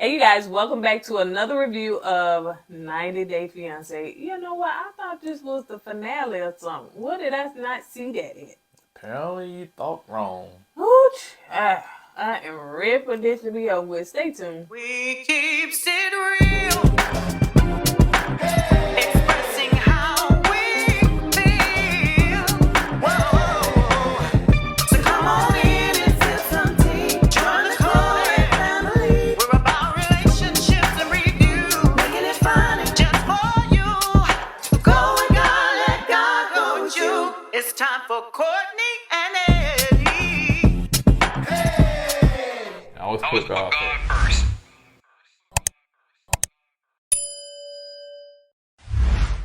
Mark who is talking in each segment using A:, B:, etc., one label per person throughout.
A: Hey, you guys, welcome back to another review of 90 Day Fiancé. You know what? I thought this was the finale or something. What did I not see that in?
B: Apparently you thought wrong.
A: Ooch, I am ready for this to be over with. Stay tuned.
C: We keep it real, expressing how we feel. Whoa. So come on in and sip some tea. Join the KOED family. We're about relationships and review, making it fun just for you. Go with God, let God go with you. It's time for Courtney and Eddie.
B: I always put God first.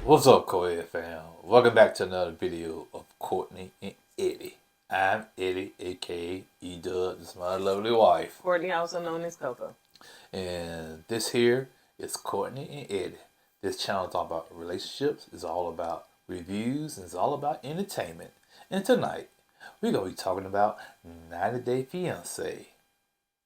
B: What's up, KOED fam? Welcome back to another video of Courtney and Eddie. I'm Eddie, aka E-Dub. This is my lovely wife.
A: Courtney, also known as Coco.
B: And this here is Courtney and Eddie. This channel is all about relationships. It's all about reviews. And it's all about entertainment. And tonight, we're going to be talking about 90 Day Fiancé.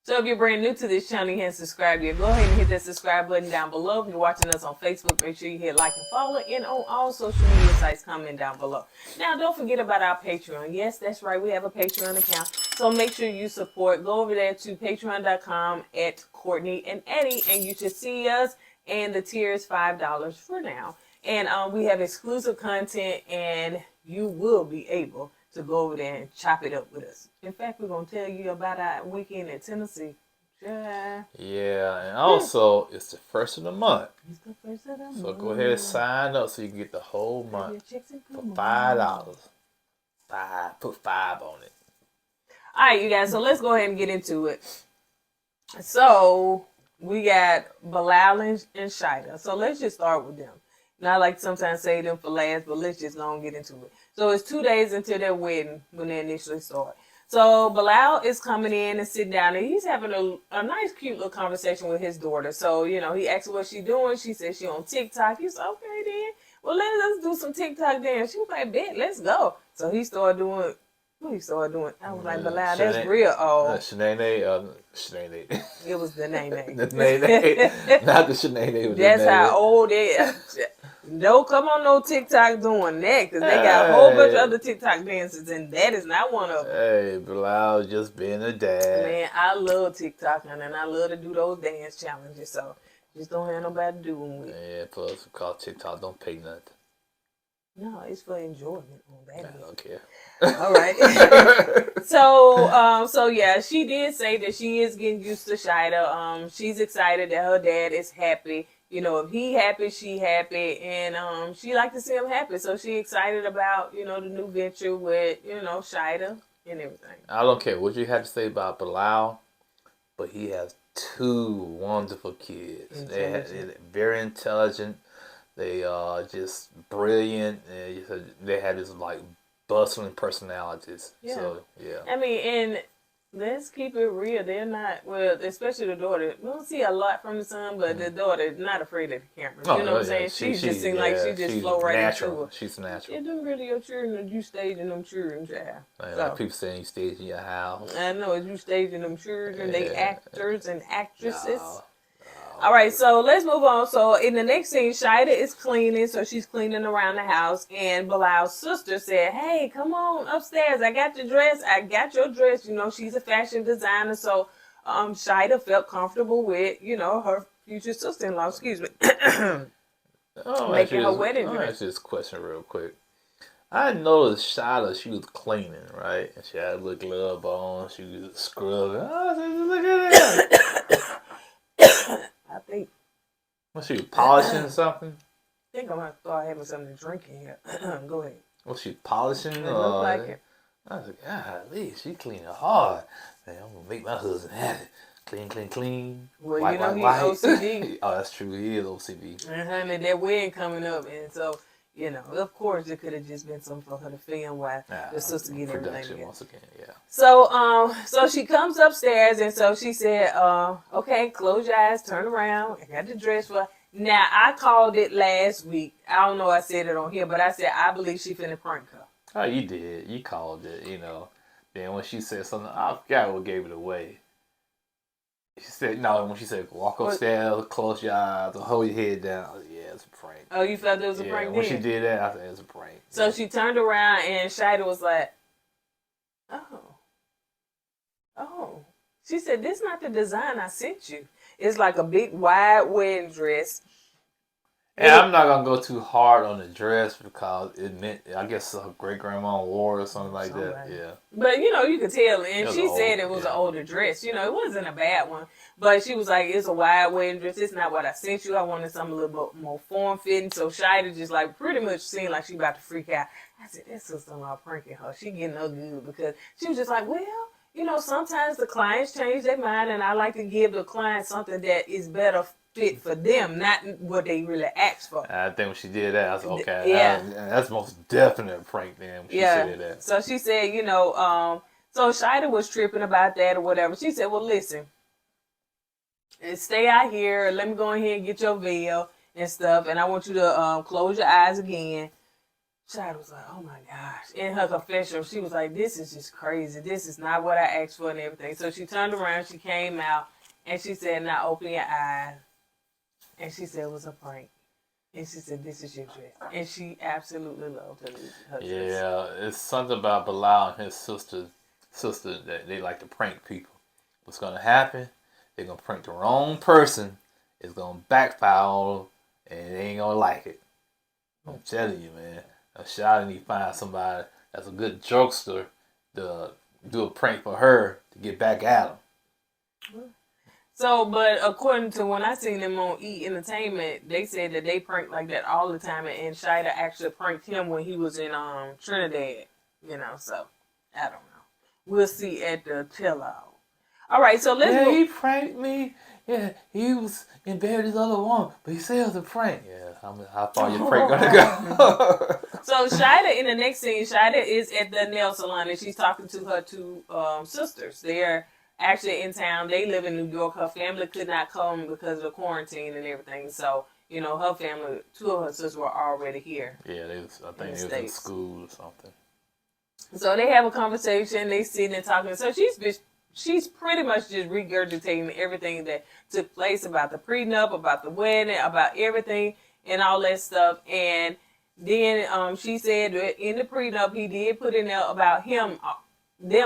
A: So if you're brand new to this channel, you haven't subscribed yet, go ahead and hit that subscribe button down below. If you're watching us on Facebook, make sure you hit like and follow. And on all social media sites, comment down below. Now, don't forget about our Patreon. Yes, that's right. We have a Patreon account. So make sure you support. Go over there to patreon.com at Courtney and Eddie, and you should see us. And the tier is $5 for now. And we have exclusive content, and you will be able to go over there and chop it up with us. In fact, we're going to tell you about our weekend in Tennessee. Yeah.
B: Yeah, and also, it's the first of the month.
A: It's the first of the month.
B: So go ahead and sign up so you can get the whole month for $5. Put 5 on it.
A: All right, you guys. So let's go ahead and get into it. So we got Bilal and Shida. So let's just start with them. Now, I like to sometimes say them for last, but let's just go and get into it. So it's 2 days until their wedding when they initially start. So Bilal is coming in and sitting down, and he's having a nice, cute little conversation with his daughter. So, you know, he asked her what she doing. She said she on TikTok. He said, okay, then. Well, let's do some TikTok dance. She was like, bet, let's go. So he started doing, what he started doing? I was like, Bilal, that's real old.
B: Shanae.
A: It was the name.
B: The Nene. Not the Shanae.
A: That's how old they are. Don't come on no TikTok doing that, because they got a whole bunch of other TikTok dances, and that is not one of them.
B: Hey, Bilal just being a dad.
A: Man, I love TikTok, and I love to do those dance challenges, so just don't have nobody to do them with.
B: Yeah, plus because TikTok don't pay nothing.
A: No, it's for enjoyment on that.
B: I don't care.
A: All right. So yeah, she did say that she is getting used to Shida. She's excited that her dad is happy. You know, if he happy, she happy, and she like to see him happy. So she excited about, you know, the new venture with, you know, Shida and everything.
B: I don't care what you have to say about Bilal, but he has 2 wonderful kids. They're very intelligent. They are just brilliant. And they have this like bustling personalities.
A: Yeah.
B: So yeah.
A: I mean, and let's keep it real. They're not, well, especially the daughter. We don't see a lot from the son, but the daughter is not afraid of the camera. You know what I'm saying? She just seems like she just flow right
B: natural.
A: into it.
B: She's natural.
A: Yeah, them really your children, you staging them children, child.
B: Like people saying you stage in your house.
A: I know, you staging them children, they actors and actresses. All right, so let's move on. So in the next scene, Shida is cleaning, so she's cleaning around the house, and Bilal's sister said, hey, come on upstairs. I got your dress. I got your dress. You know, she's a fashion designer, so Shida felt comfortable with, you know, her future sister-in-law, excuse me, making her wedding dress.
B: Let me ask you this question real quick. I noticed Shida, she was cleaning, right? And she had a little glove on. She was scrubbing. Oh, look at that.
A: I think.
B: Was she polishing something?
A: I think I'm going to start having something to drink in here. Go ahead.
B: Was she polishing?
A: It looked like it.
B: I was like, golly, she cleaning hard. Man, I'm going to make my husband happy. Clean.
A: Well,
B: white,
A: you know,
B: white,
A: he's OCD.
B: Oh, that's true. He is OCD.
A: And that wedding coming up. And so, you know, of course, it could have just been something for her to film while the sister getting everything together.
B: Once again, yeah.
A: So she comes upstairs, and so she said, okay, close your eyes, turn around. I got the dress for her. Now, I called it last week. I don't know I said it on here, but I said, I believe she finna prank her.
B: Oh, you did. You called it, you know. Then when she said something, I forgot what gave it away. She said, no, when she said, walk upstairs, close your eyes, or hold your head down. I was like, yeah, it's a prank.
A: Oh, you felt it was a
B: Yeah,
A: prank
B: when
A: then?
B: she did that, I said, it's a prank.
A: So
B: Yeah.
A: she turned around and Shida was like, oh. She said, this not the design I sent you. It's like a big wide wedding dress.
B: And I'm not going to go too hard on the dress because it meant, I guess her great-grandma wore or something like that. Yeah.
A: But, you know, you could tell. And
B: was
A: she said
B: old,
A: it was
B: yeah.
A: an older dress. You know, it wasn't a bad one. But she was like, it's a wide wedding dress. It's not what I sent you. I wanted something a little bit more form-fitting. So Shida just, like, pretty much seemed like she about to freak out. I said, that sister-in-law pranking her. She getting her good because she was just like, well, you know, sometimes the clients change their mind, and I like to give the client something that is better fit for them, not what they really asked for.
B: I think when she did that, I was like, okay,
A: Yeah.
B: that's most definite prank then when she said that.
A: So she said, you know, so Shida was tripping about that or whatever. She said, well, listen, stay out here. Let me go in here and get your veil and stuff, and I want you to close your eyes again. Shida was like, oh my gosh. In her confession, she was like, this is just crazy. This is not what I asked for and everything. So she turned around, she came out, and she said, now open your eyes. And she said it was a prank. And she said, this is your dress. And she absolutely loved her dress.
B: Yeah, it's something about Bilal and his sister that they like to prank people. What's going to happen, they're going to prank the wrong person. It's going to backfire on them, and they ain't going to like it. I'm telling you, man. I'm sure I need to find somebody that's a good jokester to do a prank for her to get back at them.
A: So, but according to when I seen them on E! Entertainment, they said that they prank like that all the time, and Shida actually pranked him when he was in Trinidad. You know, so I don't know. We'll see at the tell-all. All right, so let's go.
B: He pranked me. Yeah, he was in bed with his other woman, but he said it was a prank. Yeah, how far your prank gonna go?
A: So Shida, in the next scene, Shida is at the nail salon, and she's talking to her two sisters. They're actually in town. They live in New York. Her family could not come because of the quarantine and everything. So, you know, her family, two of her sisters were already here.
B: Yeah, I think they was in school or something.
A: So they have a conversation. They sitting and talking. So she's pretty much just regurgitating everything that took place about the prenup, about the wedding, about everything and all that stuff. And then she said that in the prenup, he did put in there about them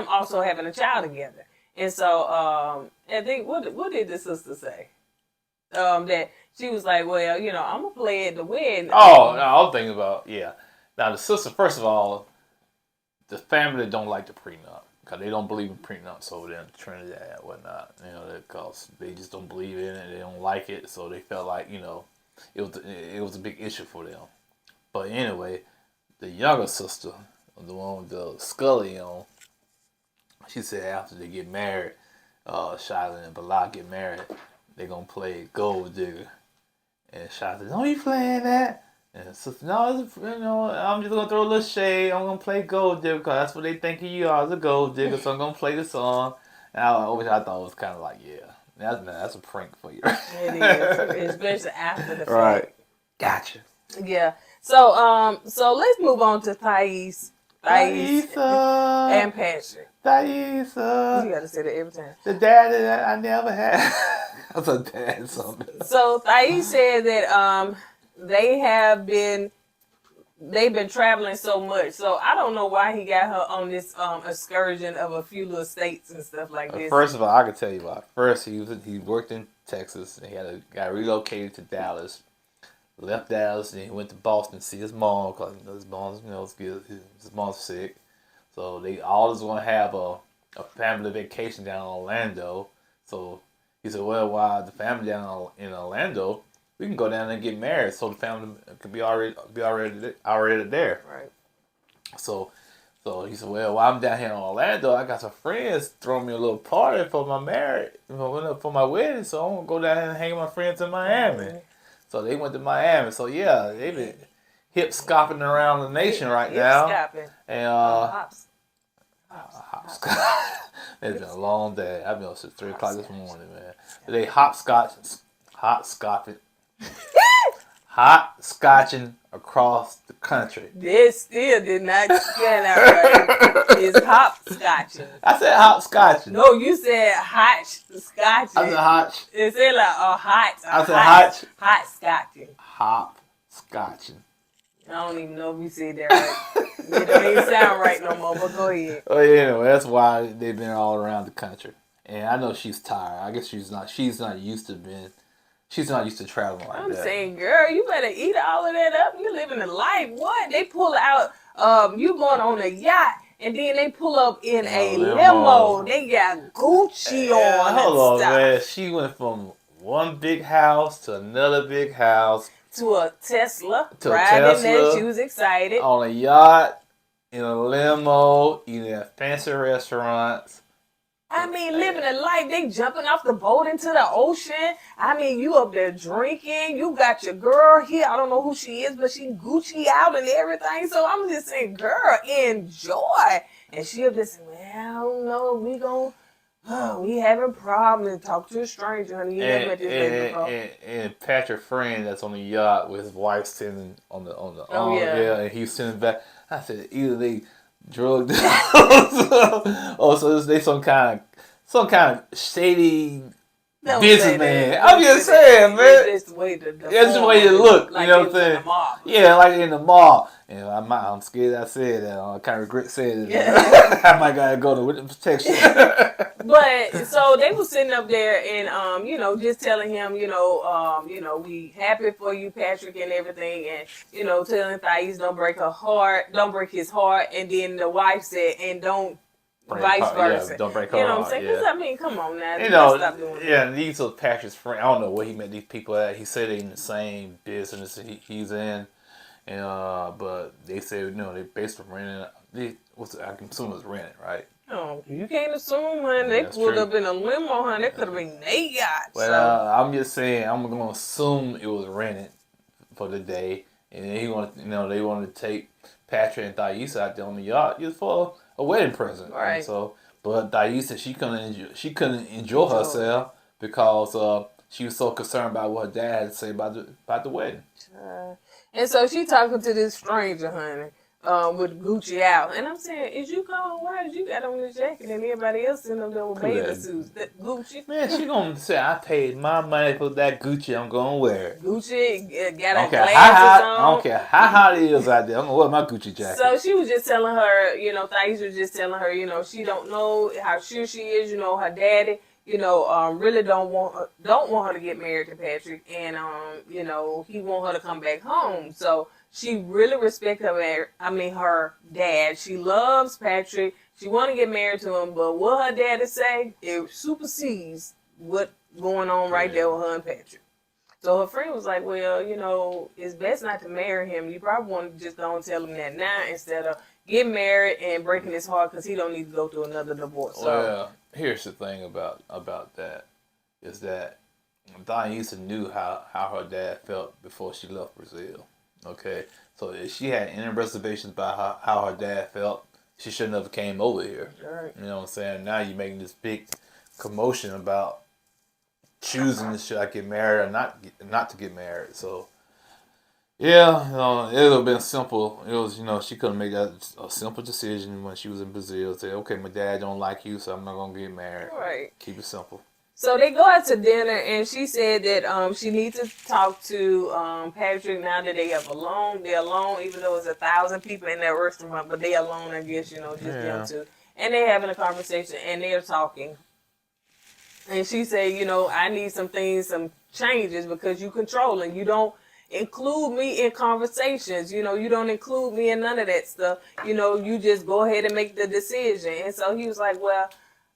A: also having a child together. And so, I think, what did the sister say? That she was like, well, you know, I'm going to play at the wedding.
B: Oh, no, I was thinking about, yeah. Now, the sister, first of all, the family don't like the prenup because they don't believe in prenups over there in Trinidad and whatnot. You know, because they just don't believe in it. They don't like it. So they felt like, you know, it was a big issue for them. But anyway, the younger sister, the one with the Scully on, she said after they get married, Shida and Bilal get married, they're going to play Gold Digger. And Shida said, don't be playing that. And the sister, no, you know, I'm just going to throw a little shade. I'm going to play Gold Digger because that's what they think of you are as a Gold Digger. So I'm going to play the song. And which I thought was kind of like, yeah, that's a prank for you.
A: It is, especially after the fact.
B: Right. Gotcha.
A: Yeah. So let's move on to Thais and Patrick.
B: Thaisa.
A: You gotta say that every time.
B: The dad that I never had. That's a dad something.
A: So Thais said that they've been traveling so much. So I don't know why he got her on this excursion of a few little states and stuff like this.
B: First of all, I can tell you why. First, he worked in Texas and he got relocated to Dallas. Left Dallas and he went to Boston to see his mom because his mom's sick. So they always want to have a family vacation down in Orlando. So he said, well, while the family down in Orlando, we can go down and get married so the family could be already there.
A: Right.
B: So he said, well, while I'm down here in Orlando, I got some friends throwing me a little party for my marriage, for my wedding. So I'm going to go down and hang with my friends in Miami. Mm-hmm. So they went to Miami. So yeah, they've been hip scopping around the nation right now.
A: Scopping.
B: And
A: hops.
B: It's been a long day. I've been up since 3 o'clock this morning, man. They hot scotching across the country.
A: This still did not stand out right. It's hopscotching.
B: I said hopscotching.
A: No, you said hotch-scotching.
B: I said hotch.
A: It said like a hot.
B: I said hotch.
A: Hot-scotching.
B: Hopscotching.
A: I don't even know if you said that right. It don't even sound right no more, but go ahead.
B: Oh yeah, anyway, that's why they've been all around the country. And I know she's tired. I guess she's not used to traveling like
A: I'm
B: that.
A: saying, girl, you better eat all of that up. You living a life. What? They pull out, you going on a yacht, and then they pull up in a limo. They got Gucci on
B: Hold on,
A: and stuff.
B: man. She went from one big house to another big house.
A: To a Tesla.
B: To a
A: Riding
B: Tesla.
A: that. She was excited.
B: On a yacht, in a limo, eating at fancy restaurants.
A: I mean, living a life. They jumping off the boat into the ocean. I mean, you up there drinking. You got your girl here. I don't know who she is, but she Gucci out and everything. So I'm just saying, girl, enjoy. And she up there saying, well, I don't know. We having problems. Talk to a stranger, honey. You never met this lady before.
B: And Patrick's friend that's on the yacht with his wife sitting on the
A: Oh, yeah.
B: and he's sitting back. I said either they drugged or so they some kind of shady
A: Don't
B: businessman.
A: say that.
B: I'm just saying, man.
A: It's the way
B: That's the way you look.
A: Like
B: you know what I'm
A: it was in
B: saying?
A: the mall.
B: Yeah, like in the mall. And I'm scared I said that. I kind of regret saying it.
A: Yeah.
B: I might gotta go to witness protection.
A: But so they were sitting up there and just telling him, we happy for you, Patrick, and everything, and telling Thais don't break his heart, and then the wife said, and don't vice versa.
B: Yeah, don't break her
A: You know what I'm
B: heart,
A: saying?
B: yeah.
A: Because I mean, come on now,
B: You
A: let's stop doing that.
B: yeah, these are Patrick's friends. I don't know where he met these people at. He said they in the same business he's in, and but they said they basically renting. I can assume it was rented, right?
A: Oh, you can't assume, honey. They
B: that's
A: pulled
B: true.
A: up in a limo, honey. That could have been their yacht.
B: Well, I'm just saying, I'm gonna assume it was rented for the day, and then they wanted to take Patrick and Thais out there on the yacht just for a wedding present.
A: Right.
B: And so, but Thais said she couldn't enjoy herself because she was so concerned about what her dad had to say about the wedding.
A: And so she talking to this stranger, honey, with Gucci out. And I'm saying, is you going? Why did you got on this jacket and everybody else in them with bathing suits? That Gucci?
B: Man, she gonna say I paid my money for that Gucci. I'm gonna wear it.
A: Gucci got her
B: Okay,
A: glasses on.
B: I don't care how hot it is out there. I'm gonna wear my Gucci jacket.
A: So she was just telling her, Thais was just telling her, she don't know how sure she is. Her daddy, really don't want her to get married to Patrick, and he want her to come back home. So she really respects her dad. She loves Patrick. She want to get married to him, but what her daddy say, it supersedes what going on right there with her and Patrick. So her friend was like, well, it's best not to marry him. You probably want to just don't tell him that now instead of getting married and breaking his heart because he don't need to go through another divorce.
B: Well, here's the thing about that is that Thais knew how her dad felt before she left Brazil. Okay, so if she had any reservations about how her dad felt, she should never came over here.
A: Right.
B: You know what I'm saying? Now you're making this big commotion about choosing should I get married or not to get married. So yeah, it would have been simple. It was she could have made a simple decision when she was in Brazil. Say, okay, my dad don't like you, so I'm not gonna get married.
A: Right.
B: Keep it simple.
A: So they go out to dinner, and she said that she needs to talk to Patrick now that they're alone, even though it's 1,000 people in that restaurant, but they alone, I guess, just them two. And they're having a conversation, and they're talking. And she said, I need some changes because you controlling. You don't include me in conversations. You don't include me in none of that stuff. You just go ahead and make the decision. And so he was like, well,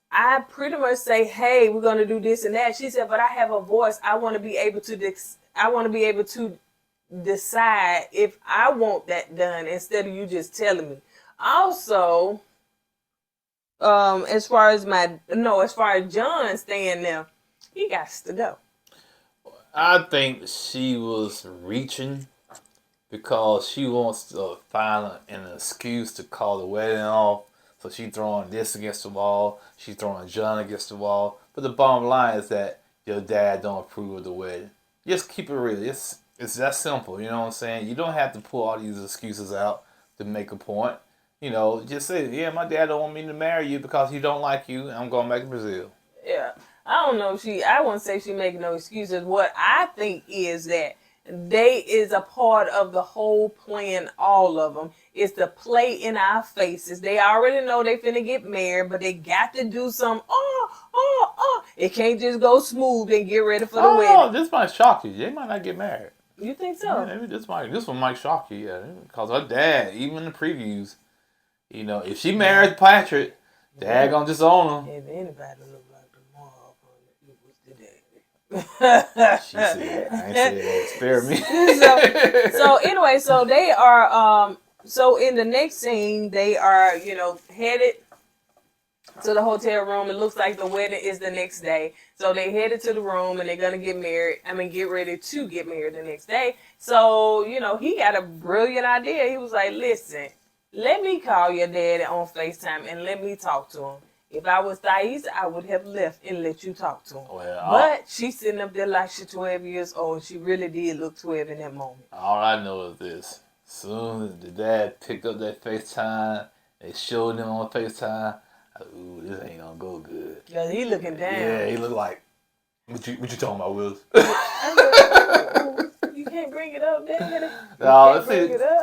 A: I pretty much say, hey, we're going to do this and that. She said, but I have a voice. I want to be able to decide if I want that done instead of you just telling me. Also, as far as John staying there, he got to go.
B: I think she was reaching because she wants to find an excuse to call the wedding off. So she throwing this against the wall. She's throwing John against the wall. But the bottom line is that your dad don't approve of the wedding. Just keep it real. It's that simple, you know what I'm saying? You don't have to pull all these excuses out to make a point. You know, just say, yeah, my dad don't want me to marry you because he don't like you, and I'm going back to Brazil.
A: Yeah. I don't know if I wouldn't say she making no excuses. What I think is that they is a part of the whole plan, all of them. It's the play in our faces. They already know they finna get married, but they got to do some, It can't just go smooth and get ready for the wedding.
B: This might shock you. They might not get married.
A: You think so?
B: Yeah, maybe this one might shock you, yeah. Because her dad, even in the previews, you know, if she marries Patrick, dad gonna disown him.
A: If anybody look like the mom, it was the daddy.
B: She said, I ain't said that. Spare me.
A: so anyway, so they are so in the next scene they are, headed to the hotel room. It looks like the wedding is the next day. So they headed to the room and they're gonna get married. Get ready to get married the next day. So, he got a brilliant idea. He was like, listen, let me call your daddy on FaceTime and let me talk to him. If I was Thais, I would have left and let you talk to him. But she's sitting up there like she's 12 years old. She really did look 12 in that moment.
B: All I know is this. Soon as the dad picked up that FaceTime, they showed him on FaceTime, ooh, this ain't gonna go good.
A: Yeah, he looking down.
B: Yeah, he looked like, what you talking about, Wills?
A: You can't bring it up, Daddy.
B: No,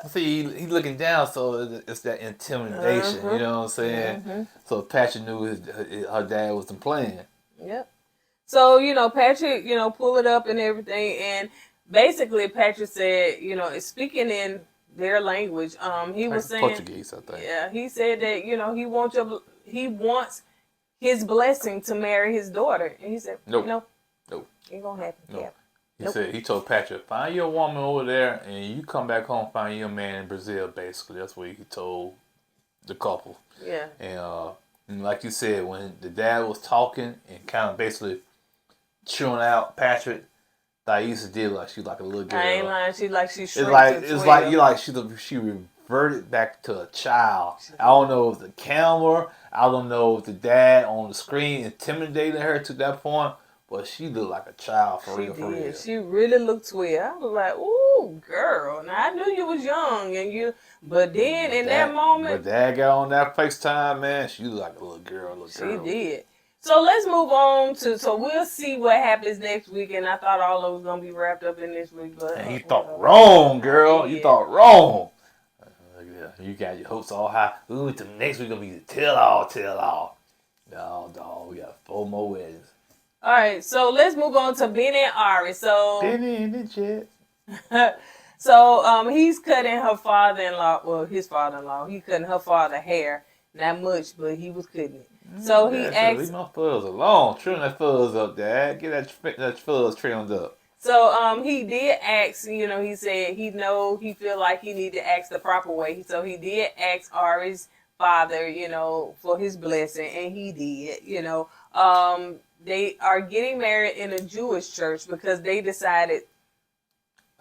B: see, he looking down, so it's that intimidation. You know what I'm saying? So Patrick knew her dad wasn't playing.
A: Yep. So Patrick, pull it up and everything, and basically Patrick said, speaking in their language, he was saying
B: Portuguese, I think.
A: Yeah, he said that he wants his blessing to marry his daughter, and he said,
B: nope.
A: No,
B: Ain't
A: gonna happen.
B: Nope.
A: Yeah.
B: He said, he told Patrick, find your woman over there and you come back home, find your man in Brazil, basically. That's what he told the couple.
A: Yeah.
B: And like you said, when the dad was talking and kind of basically chewing out Patrick, Thaisa did like she like a little girl.
A: I ain't lying. She
B: She reverted back to a child. I don't know if the camera, I don't know if the dad on the screen intimidated her to that point, but she looked like a child for real.
A: She really looked 12. I was like, ooh, girl. Now I knew you was young but then in that moment,
B: but dad got on that FaceTime, man, she looked like a little girl.
A: She did. So let's move on so we'll see what happens next week. And I thought all of it was going to be wrapped up in this week. But
B: and you thought wrong, girl. You thought wrong. You got your hopes all high. Ooh, the next week going to be the tell all. No, dog, we got 4 more weddings.
A: All right, so let's move on to Bini and Ari. So
B: Bini in the jet.
A: So he's cutting her father-in-law. Well, his father-in-law. He cutting her father hair. Not much, but he was cutting it. So he asked.
B: Leave my fuzz alone. Trim that fuzz up, Dad. Get that fuzz trimmed up.
A: So he did ask. He said he feel like he need to ask the proper way. So he did ask Ari's father, for his blessing, and he did. They are getting married in a Jewish church because they decided.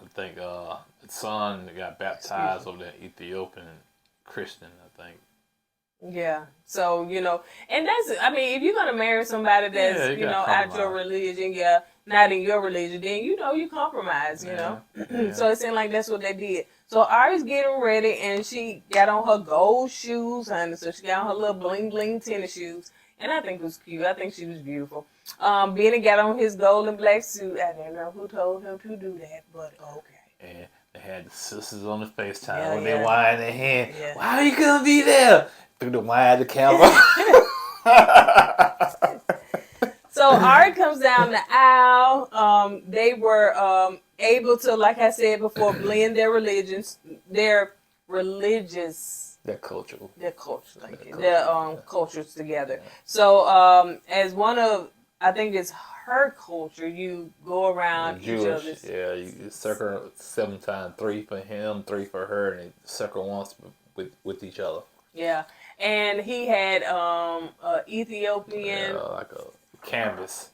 B: I think the son got baptized over there, Ethiopian Christian, I think.
A: Yeah. So, and that's, if you're going to marry somebody that's, out your religion, not in your religion, then, you compromise, So it seemed like that's what they did. So Ari's getting ready and she got on her gold shoes, honey. So she got on her little bling bling tennis shoes. And I think it was cute. I think she was beautiful. Bini got on his gold and black suit. I don't know who told him to do that, but okay.
B: And they had the sisters on the FaceTime when they wine in their hand. Yeah. Why are you going to be there? Through the wine the camera.
A: So Ari comes down the aisle. They were able to, like I said before, blend their religions, their cultures together.
B: Yeah.
A: So as one of, I think it's her culture, you go around each other's.
B: Yeah, you circle 7 times, 3 for him, 3 for her, and they circle once with each other.
A: Yeah, and he had Ethiopian,
B: like a canvas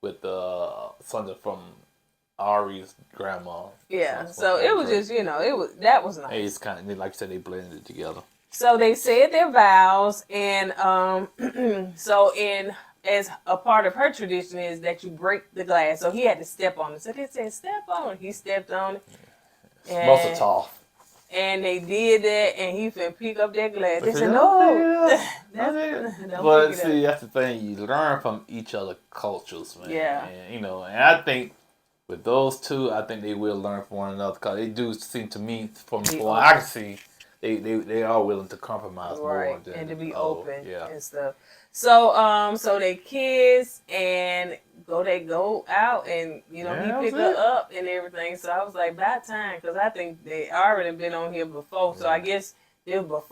B: with something from Ari's grandma.
A: Yeah, so it was just that was nice.
B: It's kind of like you said, they blended it together.
A: So they said their vows, and so in as a part of her tradition is that you break the glass. So he had to step on it. So they said, step on it. He stepped on it.
B: Muscle tall.
A: And they did that, and he finna pick up that glass. They
B: But
A: said,
B: you
A: no.
B: don't
A: Don't pick it
B: see,
A: up.
B: that's the thing. You learn from each other cultures, man.
A: Yeah.
B: And, you know, and I think with those two, I think they will learn from one another because they do seem to me, from what I can see, they are willing to compromise more
A: Right,
B: than,
A: and to be open
B: yeah.
A: and stuff. So so they kiss and they go out and he pick her up and everything. So I was like, by time, because I think they already been on here before. So I guess it was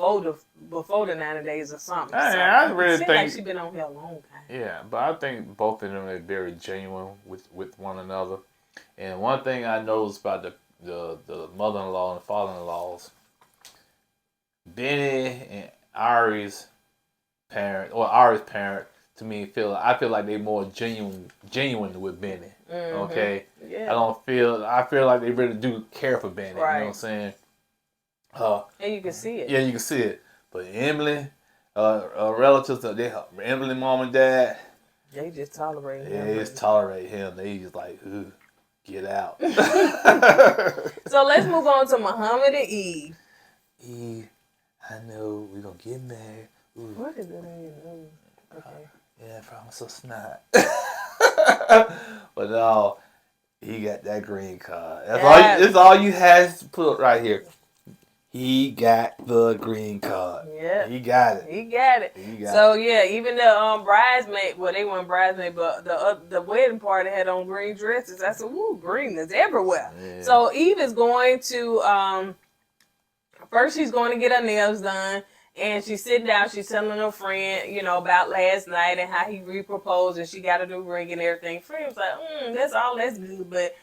A: before the 90 days or something.
B: I really
A: it seemed
B: think
A: like she been on here a long time.
B: Yeah, but I think both of them are very genuine with one another. And one thing I noticed about the mother-in-law and the father-in-laws, Benny and Ari's parent, to me I feel like they more genuine with Benny.
A: Mm-hmm.
B: Okay,
A: Yeah.
B: I feel like they really do care for Benny.
A: Right.
B: You know what I'm saying?
A: And you can see it.
B: Yeah, you can see it. But Emily, relatives, Emily mom and dad,
A: They just tolerate him.
B: they just tolerate him. They just like, ooh, get out.
A: So let's move on to Mohamed and Yve.
B: Eve, I know we're gonna get married. Ooh.
A: What is it? Okay.
B: Yeah, promise us not. But no, he got that green card. That's all you had to put right here. He got the green card.
A: Yeah.
B: He got it.
A: He got it. Yeah, even the bridesmaid, well, they weren't bridesmaid, but the wedding party had on green dresses. I said, "Ooh, green is everywhere."
B: Yeah.
A: So Yve is going to first she's going to get her nails done, and she's sitting down. She's telling her friend, about last night and how he re-proposed, and she got to do ring and everything. Friend was like, that's good, but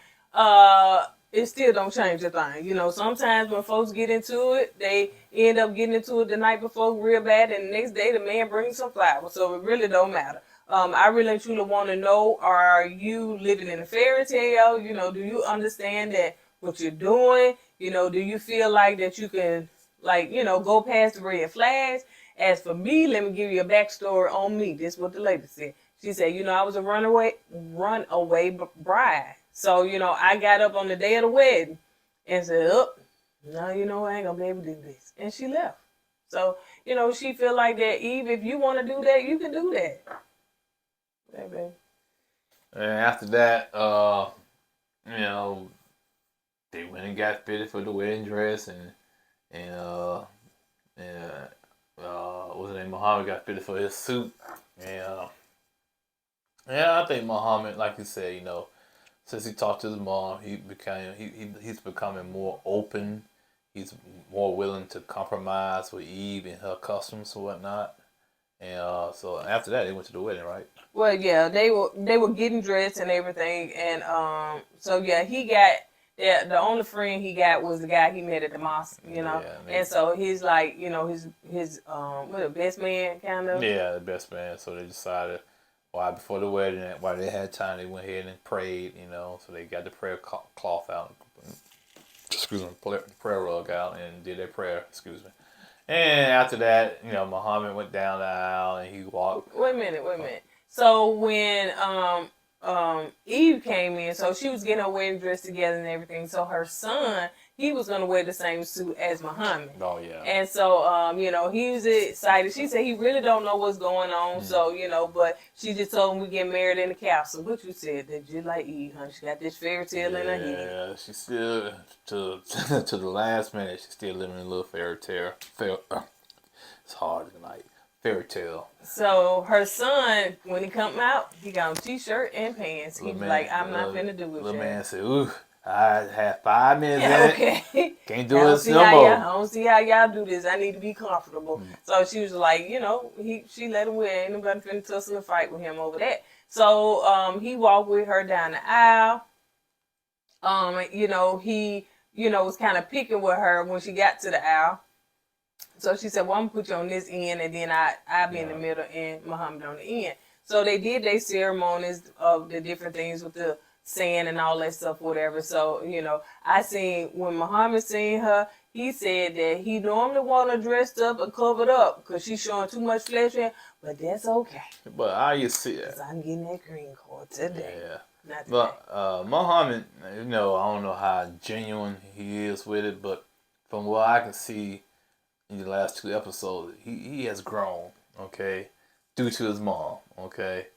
A: it still don't change a thing. Sometimes when folks get into it, they end up getting into it the night before real bad, and the next day the man brings some flowers. So it really don't matter. I really and truly want to know, are you living in a fairy tale? Do you understand that what you're doing? Do you feel like that you can, go past the red flags? As for me, let me give you a backstory on me. This is what the lady said. She said, I was a runaway bride. So, I got up on the day of the wedding and said, no, I ain't gonna be able to do this. And she left. So, she feel like that, Yve, if you want to do that, you can do that. Okay, baby.
B: And after that, they went and got fitted for the wedding dress, and what's his name? Mohamed got fitted for his suit, and I think Mohamed, like you said, since he talked to his mom, he's becoming more open. He's more willing to compromise with Yve and her customs and whatnot. And so after that, they went to the wedding, right?
A: Well, yeah, they were getting dressed and everything, and so yeah, he got the only friend he got was the guy he met at the mosque,
B: Yeah,
A: and so he's like, his best man kind of.
B: Yeah, the best man. So they decided, before the wedding, while they had time, they went ahead and prayed, so they got the prayer cloth out, prayer rug out, and did their prayer, And after that, Muhammad went down the aisle and he walked.
A: Wait a minute. So when Yve came in, so she was getting her wedding dress together and everything. So her son, he was gonna wear the same suit as Muhammad.
B: Oh yeah.
A: And so he was excited. She said he really don't know what's going on. So but she just told him we get married in the castle. What you said, that just like Yve, huh? She got this fairy tale in her head.
B: Yeah, she still to the last minute. She's still living in a little fairy tale. It's hard tonight. Fairy tale.
A: So her son, when he come out, he got on t-shirt and pants. He was like, I'm not finna do it.
B: Little man said, ooh, I had 5 minutes in
A: okay.
B: Can't do this no more.
A: I don't see how y'all do this. I need to be comfortable. So she was like, she let him wear. Ain't nobody finna tussle and fight with him over that. So he walked with her down the aisle. He was kind of picking with her when she got to the aisle. So she said, well, I'm going to put you on this end, and then I'll be in the middle and Muhammad on the end. So they did their ceremonies of the different things with the saying and all that stuff, whatever. So, you know, I seen when Mohamed seen her, he said that he normally want her dressed up and covered up because she's showing too much flesh in, but that's okay.
B: But how you see it?
A: 'Cause I'm getting that green card today.
B: Yeah.
A: Not today.
B: But Mohamed, you know, I don't know how genuine he is with it, but from what I can see in the last 2 episodes, he has grown, okay, due to his mom, okay,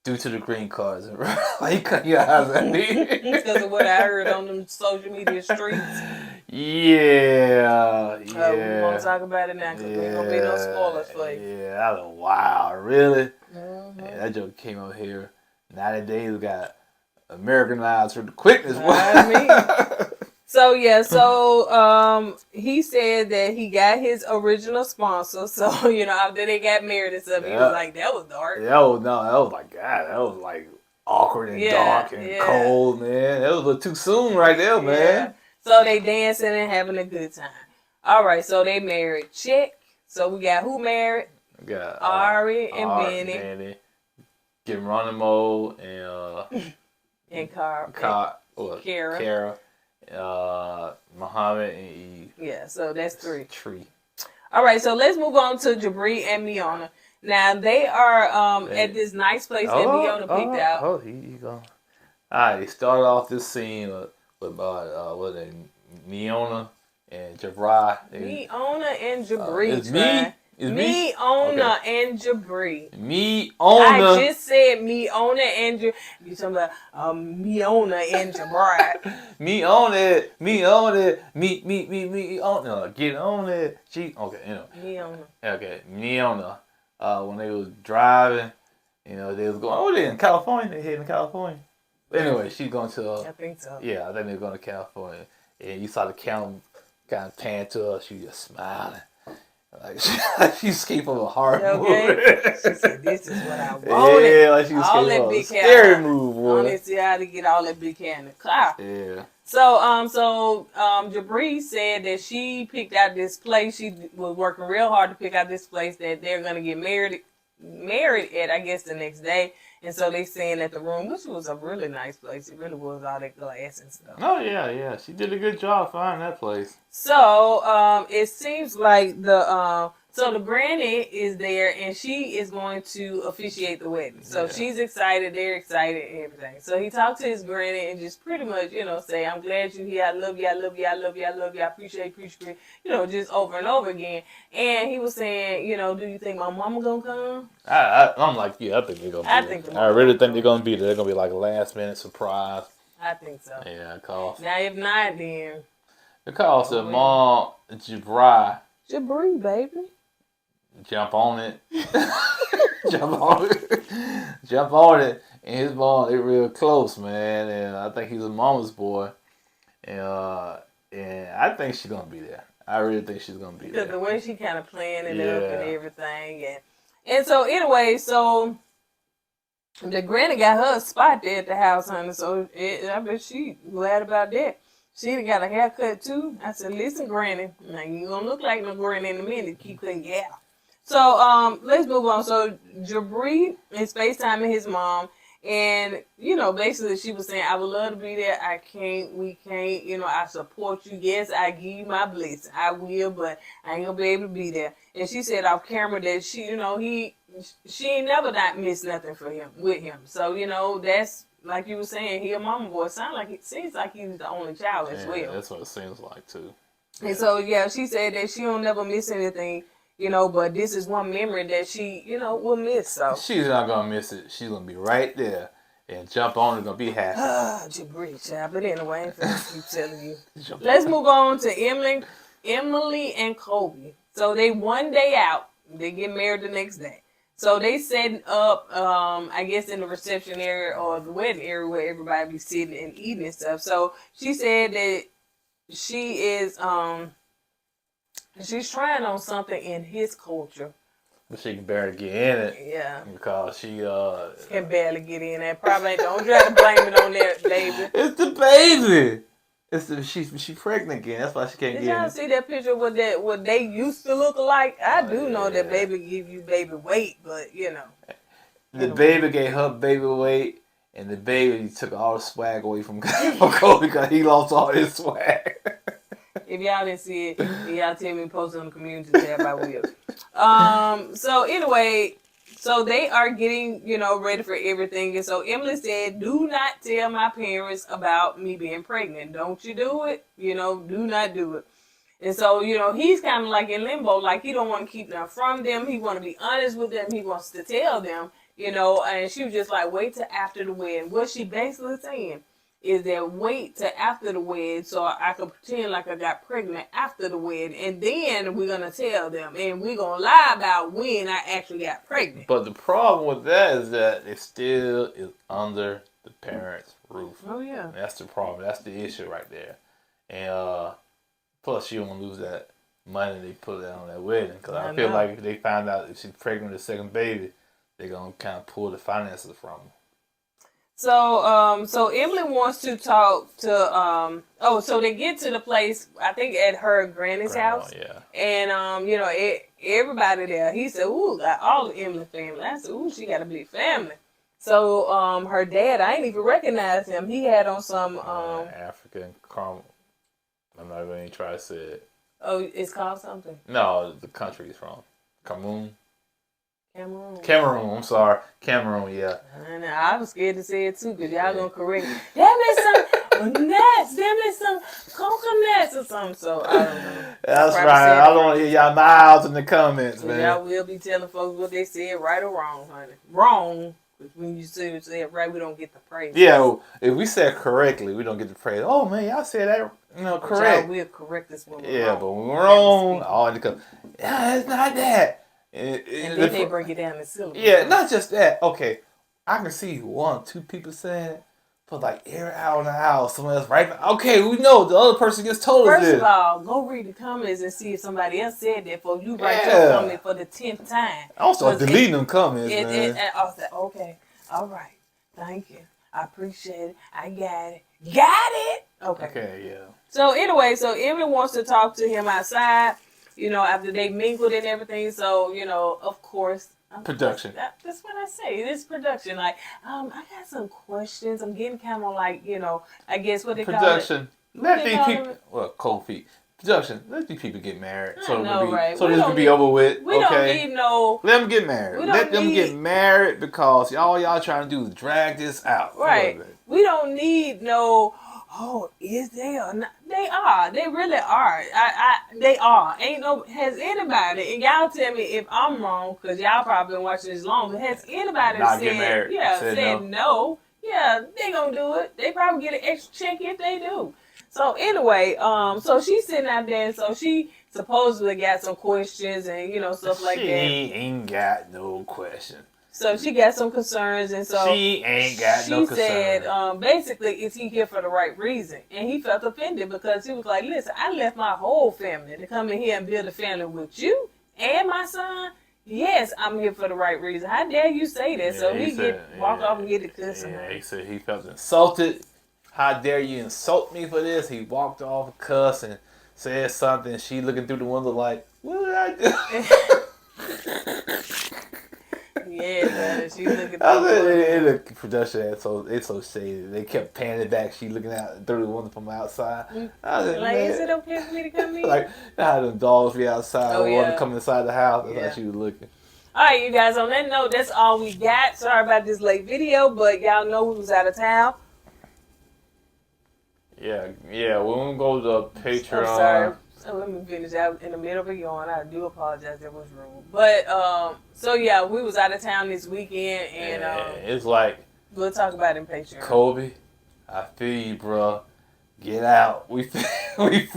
B: due to the green cards. Why you cut your eyes at me?
A: Because of what I heard on them social media streets.
B: Yeah.
A: We won't talk about it now because there ain't going to be no spoilers for you.
B: Yeah, I was wow, really?
A: Mm-hmm.
B: Yeah, that joke came out here. 90 days got Americanized for the quickness.
A: I mean. So yeah, so he said that he got his original sponsor. So, you know, after they got married and stuff, he was like, that was dark.
B: That was like, God, that was like awkward and dark and cold, man. That was a little too soon right there, man.
A: Yeah. So they dancing and having a good time. All right, so they married. Check. So we got who married?
B: We got
A: Ari and Bini.
B: Geronimo and
A: And
B: Kara. Mohamed and Yve.
A: Yeah, so that's 3.
B: Tree.
A: All right, so let's move on to Jabri and Miona. Now they are at this nice place that Miona picked out.
B: Oh, he go. All right, they started off this scene with Miona and Jabri.
A: Miona and Jabri.
B: It's me. It's me.
A: Miona and Jabri.
B: Miona.
A: I just said Miona and Jabri. You talking about Miona and Jabri.
B: Me on it. Me on it. Get on it. She okay, you know.
A: Miona.
B: Okay, Miona. When they was driving, you know, they was going. Oh, they in California. They heading to California. Anyway, she's going to.
A: I think so.
B: Yeah, I think they're going to California. And you saw the camera kind of pan to her. She was just smiling. Like she escaped from a horror movie.
A: She said, "This is what I wanted."
B: Yeah, like she escaped
A: all that
B: from a
A: big
B: scary
A: hair.
B: move,
A: I
B: boy.
A: want to see how to get all that big hair in the car.
B: Yeah.
A: So Jabri said that she picked out this place. She was working real hard to pick out this place that they're gonna get married at, I guess, the next day. And so they saying at the room, which was a really nice place. It really was, all that glass and stuff.
B: Oh yeah. She did a good job finding that place.
A: So it seems like the granny is there and she is going to officiate the wedding. So she's excited, they're excited and everything. So he talked to his granny and just pretty much, you know, say, I'm glad you're here, I love you, I love you, I love you, I love you, I appreciate, you know, just over and over again. And he was saying, you know, do you think my mama gonna come?
B: I'm like, yeah, I think they're gonna be there. I really think they're gonna be there. They're gonna be like a last minute surprise.
A: I think so.
B: Yeah, cause
A: Now if not, then
B: because the mom Jabri
A: baby.
B: jump on it. Jump on it. And his mom, they real close, man. And I think he's a mama's boy. And I think she's gonna be there. I really think she's gonna be there.
A: Because the way she kind of playing it up and everything, and so anyway, so the granny got her a spot there at the house, honey. So I bet she glad about that. She done got a haircut too. I said, listen, granny, now you gonna look like no granny in a minute. Keep cutting your hair. So let's move on. So Jabri is FaceTiming his mom. And, you know, basically she was saying, I would love to be there. I can't, we can't, you know, I support you. Yes, I give you my blessing. I will, but I ain't gonna be able to be there. And she said off camera that she, you know, she ain't never not missed nothing with him. So, you know, that's, like you were saying, he a mama boy. Seems like he's the only child as well.
B: That's what it seems like too.
A: And so, yeah, she said that she don't never miss anything. You know, but this is one memory that she, you know, will miss. So
B: she's not gonna miss it. She's gonna be right there and jump on it. Gonna be happy.
A: Jabri, child. But anyway, I ain't finna keep telling you. Let's move on to Emily and Kobe. So they one day out. They get married the next day. So they setting up, I guess, in the reception area or the wedding area where everybody be sitting and eating and stuff. So she said that she is she's trying on something in his culture.
B: But she can barely get in it.
A: Yeah.
B: Because she
A: can barely get in there. Probably don't try to blame it on that baby.
B: It's the baby. She pregnant again. That's why she can't
A: Did
B: get in.
A: y'all see that picture of what they used to look like? I do know that baby give you baby weight, but you know.
B: The baby gave her baby weight And the baby took all the swag away from Kobe because he lost all his swag.
A: If y'all didn't see it, y'all tell me post it on the community tab. I will. So anyway, so they are getting, ready for everything. And so Emily said, do not tell my parents about me being pregnant. Don't you do it. Do not do it. And so, he's kind of like in limbo. Like, he don't want to keep them from them. He want to be honest with them. He wants to tell them, and she was just like, wait till after the wedding. What she basically saying is that wait till after the wedding so I can pretend like I got pregnant after the wedding, and then we're going to tell them, and we're going to lie about when I actually got pregnant.
B: But the problem with that is that it still is under the parents' roof.
A: Oh, yeah.
B: That's the problem. That's the issue right there. And plus, you don't want to lose that money they put on that wedding. Because I feel like if they find out if she's pregnant with a second baby, they're going to kind of pull the finances from her.
A: So Emily wants to talk to, so they get to the place, I think at her granny's house.
B: Yeah.
A: And, everybody there, he said, ooh, got all the Emily family. I said, ooh, she got a big family. So, her dad, I ain't even recognize him. He had on some,
B: African caramel. I'm not going to try to say it.
A: Oh, it's called something?
B: No, the country he's from. Cameroon.
A: Cameroon,
B: I'm sorry. Cameroon, yeah.
A: And I was scared to say it too, because y'all gonna correct me. Damn it, some nuts. Damn it, some coconuts or something. So, I don't know.
B: That's right. I don't want to hear y'all mouths in the comments,
A: So
B: man.
A: y'all will be telling folks what they said, right or wrong, honey. Wrong. Because when you say it right, we don't get the praise.
B: Yeah, well, if we said correctly, we don't get the praise. Oh, man, y'all said that, correct.
A: Y'all will correct this when we're
B: Yeah,
A: wrong.
B: but when we're wrong, all in the comments. Yeah, it's not that.
A: And then they break it down in syllables.
B: Yeah, not just that. Okay, I can see 1, 2 people saying it, but like every hour in the hour, someone else right now. Okay, we know the other person gets told us this.
A: First of all, go read the comments and see if somebody else said that before you write your comment for the 10th time.
B: I'll start deleting them comments, man.
A: I was like, okay, all right, thank you. I appreciate it. I got it. Got it?
B: Okay, yeah.
A: So anyway, so Emily wants to talk to him outside. After they mingled and everything. So, of course.
B: Production.
A: That's what I say. It is production. Like, I got some questions. I'm getting kind of like, I guess what they call it.
B: Production. Let these people, well, cold feet. Production. Let these people get married. So this can be over with.
A: We don't need no.
B: Let them get married. Let them get married because all y'all trying to do is drag this out.
A: Right. We don't need no. Oh, is they or not? They are. They really are. They are. Has anybody, and y'all tell me if I'm wrong, because y'all probably been watching this long, but has anybody said no? Yeah, they gonna do it. They probably get an extra check if they do. So anyway, so she's sitting out there, and so she supposedly got some questions and, stuff like that.
B: She ain't got no questions.
A: So she got some concerns, and so
B: she ain't got no concerns. She
A: said, basically, is he here for the right reason? And he felt offended because he was like, listen, I left my whole family to come in here and build a family with you and my son. Yes, I'm here for the right reason. How dare you say that?
B: Yeah,
A: so he walk off and get the cussing.
B: Yeah, he said he felt insulted. How dare you insult me for this? He walked off, cussed, and said something. She looking through the window like, what did I do?
A: Yeah, man, she looking through
B: the production, it's so shady. They kept panning it back. She looking out through the window from outside. I was like,
A: is it okay for me to come in?
B: Like, how the dogs be outside, want to come inside the house. That's how she was looking.
A: All right, you guys, on that note, that's all we got. Sorry about this late video, but y'all know we was out of town. Yeah,
B: we won't go to Patreon.
A: I'm sorry. So let me finish out in the middle of a yawn. I do apologize. That was rude. But, so yeah, we was out of town this weekend, and
B: it's like,
A: we'll talk about it in Patreon.
B: Kobe, I feel you, bro. Get out. We feel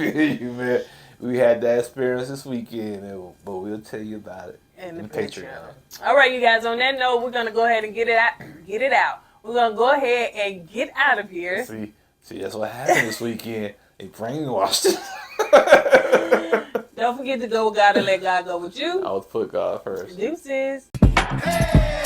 B: you, man. We had that experience this weekend, but we'll tell you about it in Patreon.
A: All right, you guys. On that note, we're gonna go ahead and get it out. We're gonna go ahead and get out of here.
B: See, that's what happened this weekend. They brainwashed us.
A: Don't forget to go with God and let God go with you.
B: I would put God first.
A: Deuces.
C: Hey!